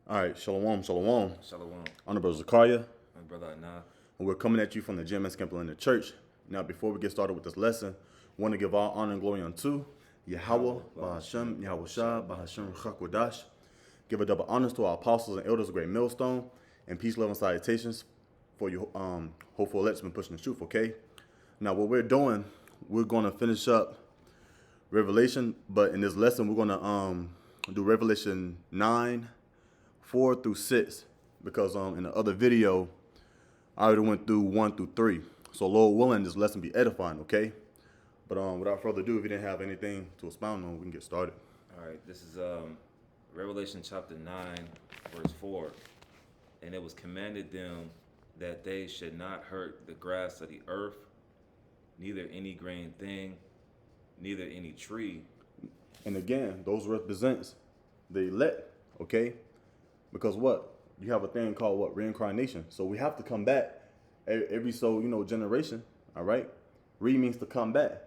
All right, shalom, shalom. Shalom. I'm the brother Zakaria, My brother Anah. and we're coming at you from the GMS Campbell in the church. Now, before we get started with this lesson, we want to give all honor and glory unto Yahweh, Bahashem, Yahweh Shah, Bahashem, Chakwadash. Give a double honors to our apostles and elders of Great Millstone, and peace, love, and salutations for you hopeful elects been pushing the truth, okay? Now, what we're doing, we're going to finish up Revelation, but in this lesson, we're going to do Revelation 9, 4 through 6, because in the other video, I already went through 1 through 3. So Lord willing, this lesson be edifying, okay? But without further ado, if you didn't have anything to expound on, we can get started. All right, this is Revelation chapter 9, verse 4. And it was commanded them that they should not hurt the grass of the earth, neither any green thing, neither any tree. And again, those represents the elect, okay? Because what? You have a thing called what? Reincarnation. So we have to come back every generation, all right? Re means to come back.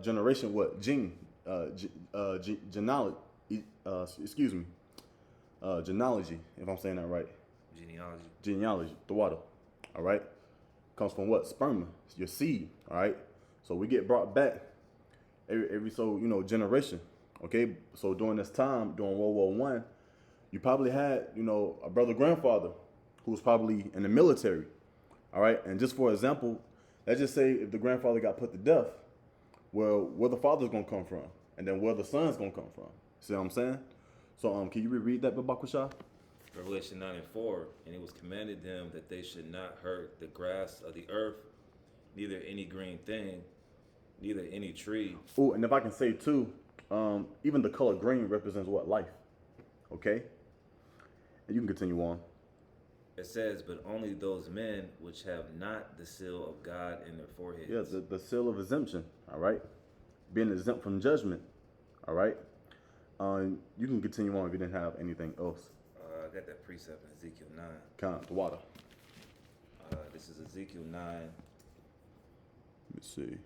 Generation, what? Genealogy, genealogy, if I'm saying that right. Genealogy, the water, all right? Comes from what? Sperma, your seed, all right? So we get brought back every generation, okay? So during this time, during World War I, you probably had, a brother grandfather who was probably in the military, all right? And just for example, let's just say if the grandfather got put to death, well, where the father's gonna come from, and then where the son's gonna come from. See what I'm saying? So can you reread that, Babakusha? Revelation 9 and 4. And it was commanded them that they should not hurt the grass of the earth, neither any green thing, neither any tree. Oh, and if I can say too, even the color green represents what? Life. Okay? And you can continue on. It says, but only those men which have not the seal of God in their foreheads. Yeah, the seal of exemption, all right? Being exempt from judgment, all right? You can continue on if you didn't have anything else. I got that precept in Ezekiel 9. Count the water. This is Ezekiel 9. Let me see.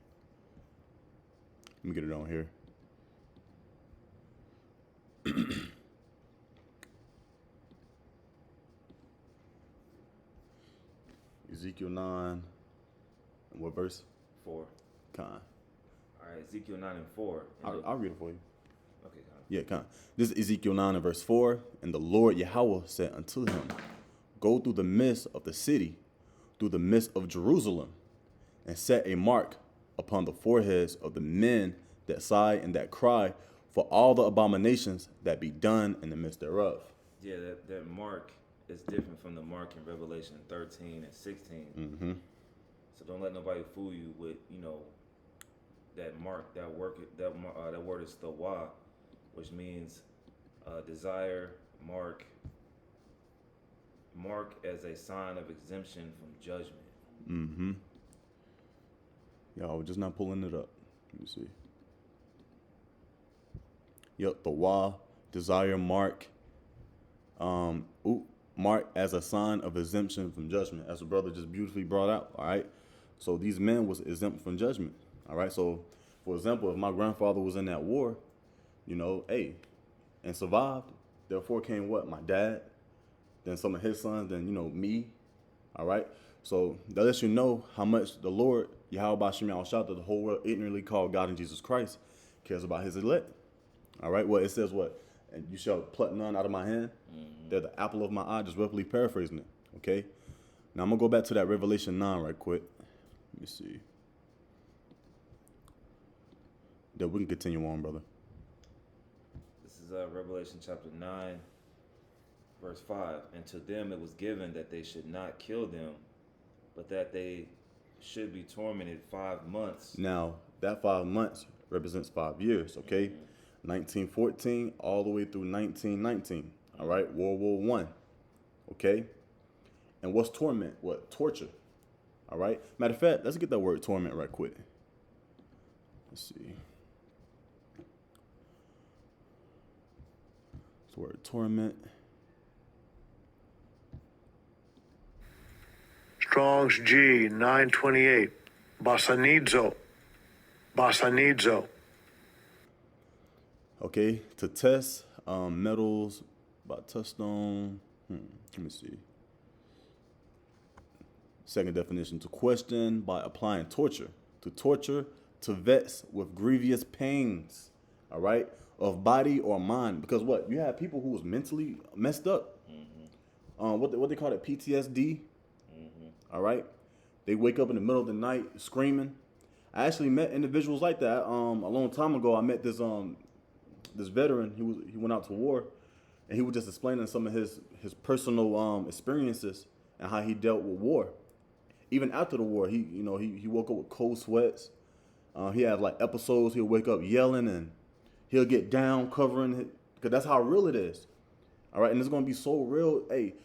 Let me get it on here. Ezekiel 9, and what verse? 4. Con. All right, Ezekiel 9 and 4. I'll read it for you. Okay, Con. Yeah, con. This is Ezekiel 9 and verse 4. And the Lord Yahweh said unto him, go through the midst of the city, through the midst of Jerusalem, and set a mark upon the foreheads of the men that sigh and that cry for all the abominations that be done in the midst thereof. Yeah, that mark is different from the mark in Revelation 13 and 16. Mm-hmm. So don't let nobody fool you with, that mark, that word is thawa, which means desire, mark as a sign of exemption from judgment. Mm-hmm. Y'all, we're just not pulling it up. Let me see. Yep, thawa, desire, mark. Mark as a sign of exemption from judgment, as the brother just beautifully brought out, all right? So these men was exempt from judgment, all right? So, for example, if my grandfather was in that war, and survived, therefore came what? My dad, then some of his sons, then, me, all right? So that lets you know how much the Lord, Yahweh Bashim Yahushua, the whole world ignorantly called God and Jesus Christ, cares about his elect, all right? Well, it says what? And you shall pluck none out of my hand. Mm-hmm. They're the apple of my eye, just roughly paraphrasing it, okay? Now, I'm going to go back to that Revelation 9 right quick. Let me see. Then we can continue on, brother. This is Revelation chapter 9, verse 5. And to them it was given that they should not kill them, but that they should be tormented 5 months. Now, that 5 months represents 5 years, okay? Mm-hmm. 1914 all the way through 1919, all right? World War I, okay? And what's torment? What? Torture, all right? Matter of fact, let's get that word torment right quick. Let's see. It's the word torment. Strong's G 928. Basanidzo. Okay, to test metals, By touchstone. Let me see. Second definition, to question by applying torture. To torture, to vex with grievous pains, all right, of body or mind. Because what? You have people who was mentally messed up. What they call it, PTSD. All right? They wake up in the middle of the night screaming. I actually met individuals like that. A long time ago, I met this veteran. He went out to war, and he was just explaining some of his personal experiences and how he dealt with war. Even after the war, he woke up with cold sweats. He had like episodes. He'll wake up yelling, and he'll get down covering, because that's how real it is. All right, and it's gonna be so real. Hey,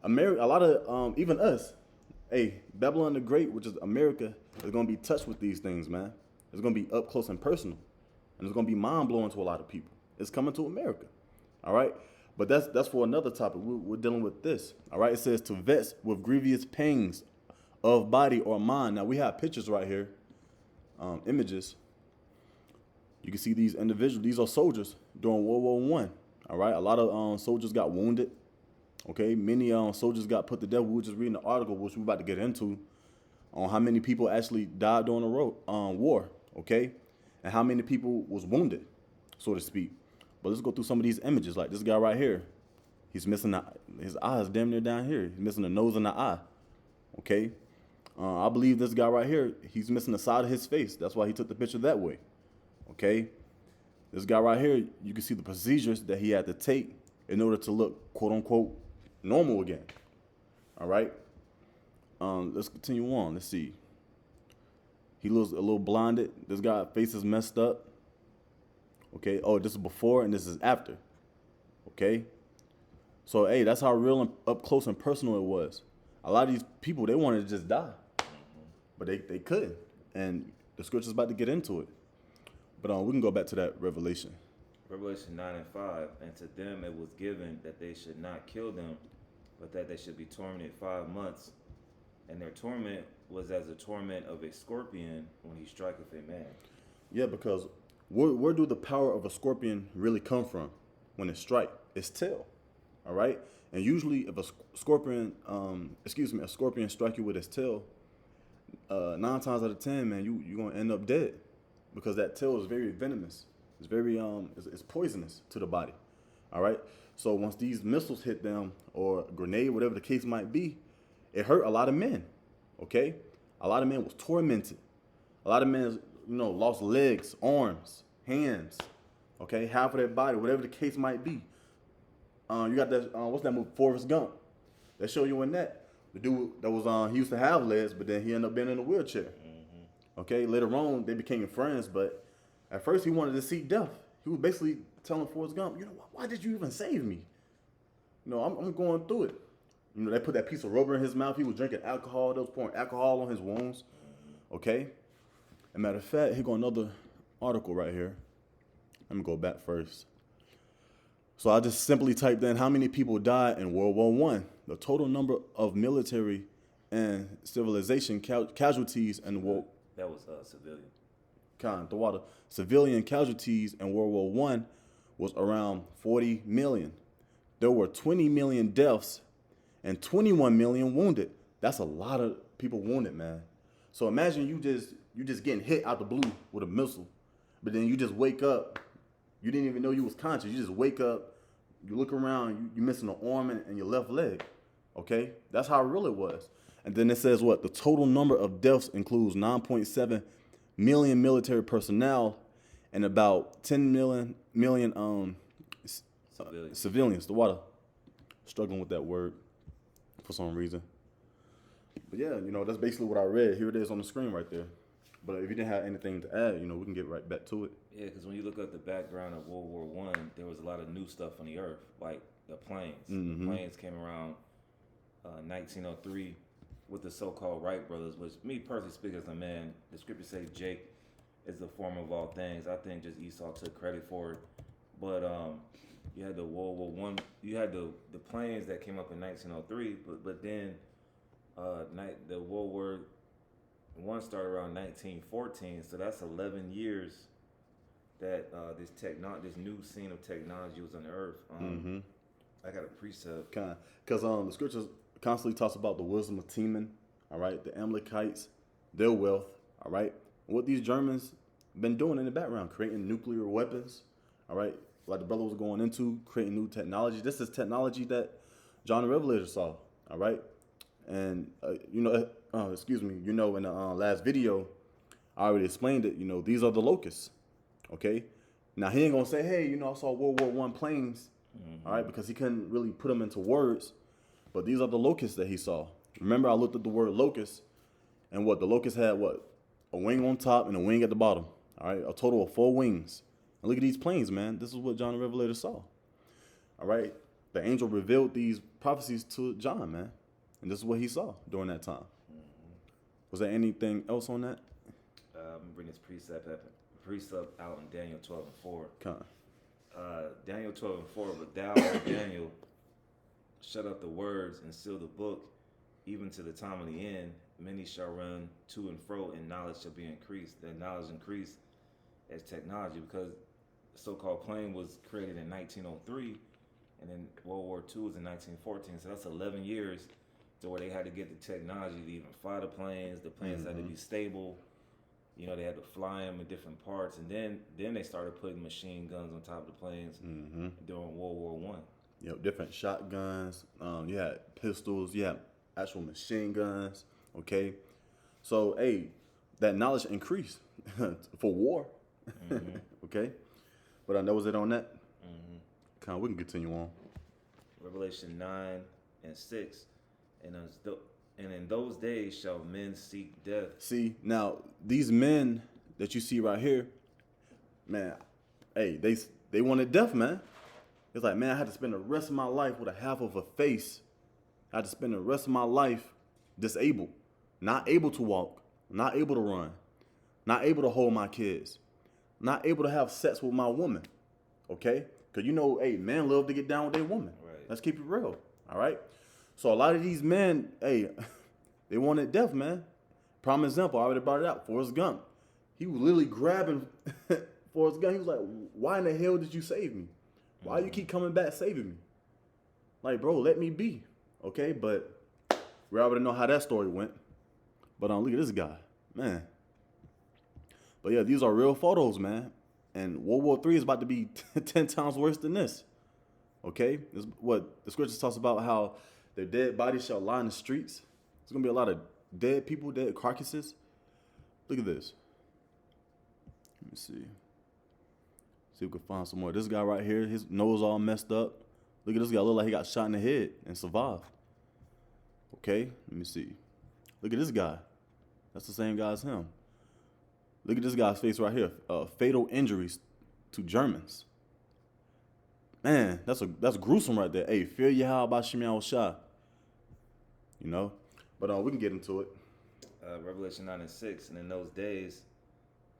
America, a lot of even us. Hey, Babylon the Great, which is America, is gonna be touched with these things, man. It's gonna be up close and personal, and it's gonna be mind blowing to a lot of people. It's coming to America. All right, but that's for another topic. We're dealing with this. All right, it says to vex with grievous pains of body or mind. Now we have pictures right here, images. You can see these individuals. These are soldiers during World War I. All right, a lot of soldiers got wounded. Okay, many soldiers got put to death. We were just reading the article, which we're about to get into, on how many people actually died during the war. Okay, and how many people was wounded, so to speak. But let's go through some of these images. Like this guy right here, he's missing his eyes damn near down here. He's missing the nose and the eye. Okay, I believe this guy right here, he's missing the side of his face. That's why he took the picture that way. Okay, this guy right here, you can see the procedures that he had to take in order to look, quote unquote, normal again. All right, let's continue on. Let's see. He looks a little blinded. This guy's face is messed up. Okay, oh, this is before and this is after. Okay, so hey, that's how real and up close and personal it was. A lot of these people, they wanted to just die, but they couldn't. And the scripture's about to get into it. But we can go back to that Revelation. Revelation 9 and 5, and to them it was given that they should not kill them, but that they should be tormented 5 months. And their torment was as the torment of a scorpion when he striketh a man. Yeah, because where do the power of a scorpion really come from when it strikes? Its tail, all right? And usually if a scorpion strike you with its tail, 9 times out of 10, man, you're going to end up dead, because that tail is very venomous. It's very it's poisonous to the body. All right. So once these missiles hit them, or a grenade, whatever the case might be, it hurt a lot of men. Okay. A lot of men was tormented. A lot of men, lost legs, arms, hands. Okay. Half of their body, whatever the case might be. You got that. What's that movie? Forrest Gump. They show you in that. The dude that was he used to have legs, but then he ended up being in a wheelchair. Mm-hmm. Okay. Later on, they became friends, but at first, he wanted to seek death. He was basically telling Forrest Gump, why did you even save me? I'm going through it. They put that piece of rubber in his mouth. He was drinking alcohol. They was pouring alcohol on his wounds. Okay? As a matter of fact, here go another article right here. Let me go back first. So I just simply typed in how many people died in World War I. The total number of military and civilization casualties in war. That was civilian. The water. Civilian casualties in World War I was around 40 million. There were 20 million deaths and 21 million wounded. That's a lot of people wounded, man. So imagine you just getting hit out the blue with a missile, but then you just wake up. You didn't even know you was conscious. You just wake up, you look around, you missing an arm and your left leg. Okay? That's how real it was. And then it says what? The total number of deaths includes 9.7 million military personnel and about 10 million civilians. The water, struggling with that word for some reason. But yeah, that's basically what I read. Here it is on the screen right there. But if you didn't have anything to add, we can get right back to it. Yeah, because when you look at the background of World War I, there was a lot of new stuff on the earth, like the planes. Mm-hmm. The planes came around 1903 with the so-called Wright brothers, which me personally speaking as a man, the scripture says Jake is the former of all things. I think just Esau took credit for it. But you had the World War I, you had the planes that came up in 1903, but then the World War I started around 1914, so that's 11 years that this new scene of technology was on the earth. I got a precept. Because the scriptures constantly talks about the wisdom of Teman, all right, the Amalekites, their wealth, all right, and what these Germans been doing in the background, creating nuclear weapons, all right, like the brother was going into, creating new technology. This is technology that John the Revelator saw, all right, and in the last video, I already explained it. These are the locusts, okay. Now he ain't gonna say, hey, I saw World War I planes. All right, because he couldn't really put them into words, but these are the locusts that he saw. Remember, I looked at the word locust, and the locust had a wing on top and a wing at the bottom. All right, a total of 4 wings. And look at these planes, man. This is what John the Revelator saw. All right, the angel revealed these prophecies to John, man, and this is what he saw during that time. Was there anything else on that? I'm gonna bring this precept out in Daniel 12:4. Daniel 12:4, but thou, O Daniel, shut up the words and seal the book, even to the time of the end. Many shall run to and fro, and knowledge shall be increased. The knowledge increased as technology, because the so-called plane was created in 1903, and then World War II was in 1914. So that's 11 years to where they had to get the technology to even fly the planes. The planes had to be stable. They had to fly them in different parts, and then they started putting machine guns on top of the planes during World War I. Different shotguns. You had pistols. You had actual machine guns. Okay, so hey, that knowledge increased for war. Okay, but that was it on that. We can continue on. Revelation 9:6, and in those days shall men seek death. See, now these men that you see right here, man, hey, they wanted death, man. It's like, man, I had to spend the rest of my life with a half of a face. I had to spend the rest of my life disabled, not able to walk, not able to run, not able to hold my kids, not able to have sex with my woman, okay? Because hey, men love to get down with their woman. Right. Let's keep it real, all right? So a lot of these men, hey, they wanted death, man. Prime example, I already brought it out, Forrest Gump. He was literally grabbing Forrest Gump. He was like, why in the hell did you save me? Why you keep coming back saving me? Like, bro, let me be, okay? But we already know how that story went. But look at this guy, man. But yeah, these are real photos, man. And World War III is about to be 10 times worse than this, okay? This is what the scripture talks about, how their dead bodies shall lie in the streets. There's going to be a lot of dead people, dead carcasses. Look at this. Let me see. See if we can find some more. This guy right here, his nose all messed up. Look at this guy. Look like he got shot in the head and survived. Okay, let me see. Look at this guy. That's the same guy as him. Look at this guy's face right here. Fatal injuries to Germans. Man, that's gruesome right there. Hey, fear Yahweh B'Shem Yahushua. But we can get into it. Revelation 9:6, and in those days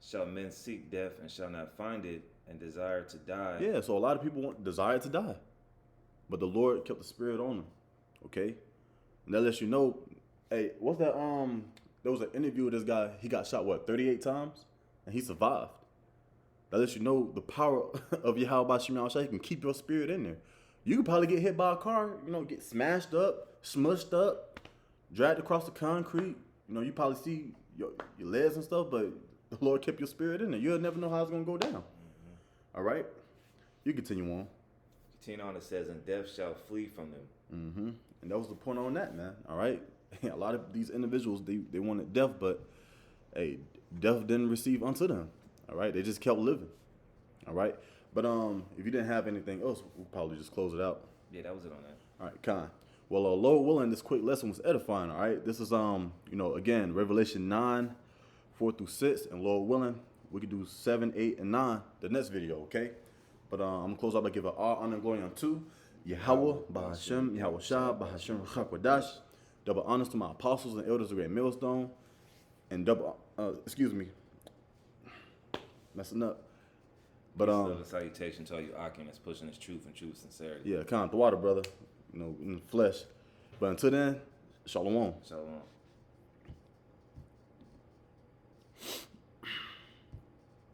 shall men seek death and shall not find it, and desire to die. Yeah, so a lot of people desire to die, but the Lord kept the spirit on them. Okay, and that lets you know. Hey, what's that? There was an interview with this guy. He got shot 38 times, and he survived. That lets you know the power of Yahweh B'Shem Yahushua. He can keep your spirit in there. You could probably get hit by a car, get smashed up, smushed up, dragged across the concrete. You probably see your legs and stuff, but the Lord kept your spirit in there. You'll never know how it's going to go down. All right? You continue on. Continue on, it says, and death shall flee from them. And that was the point on that, man. All right? A lot of these individuals, they wanted death, but, hey, death didn't receive unto them. All right? They just kept living. All right? But if you didn't have anything else, we'll probably just close it out. Yeah, that was it on that. All right, Khan. Well, Lord willing, this quick lesson was edifying, all right? This is, again, Revelation 9:4-6, and Lord willing, we could do 7, 8, and 9 the next video, okay? But I'm going to close out by giving all honor and glory unto Yahweh, B'Hashem, Yahushua, B'Hashem, Chakwadash. Double honors to my apostles and elders of Great Millstone, and messing up. But the salutation to all you Akim that's pushing this truth and true sincerity. yeah, Khan, the water, brother, in the flesh. But until then, Shalom. Shalom.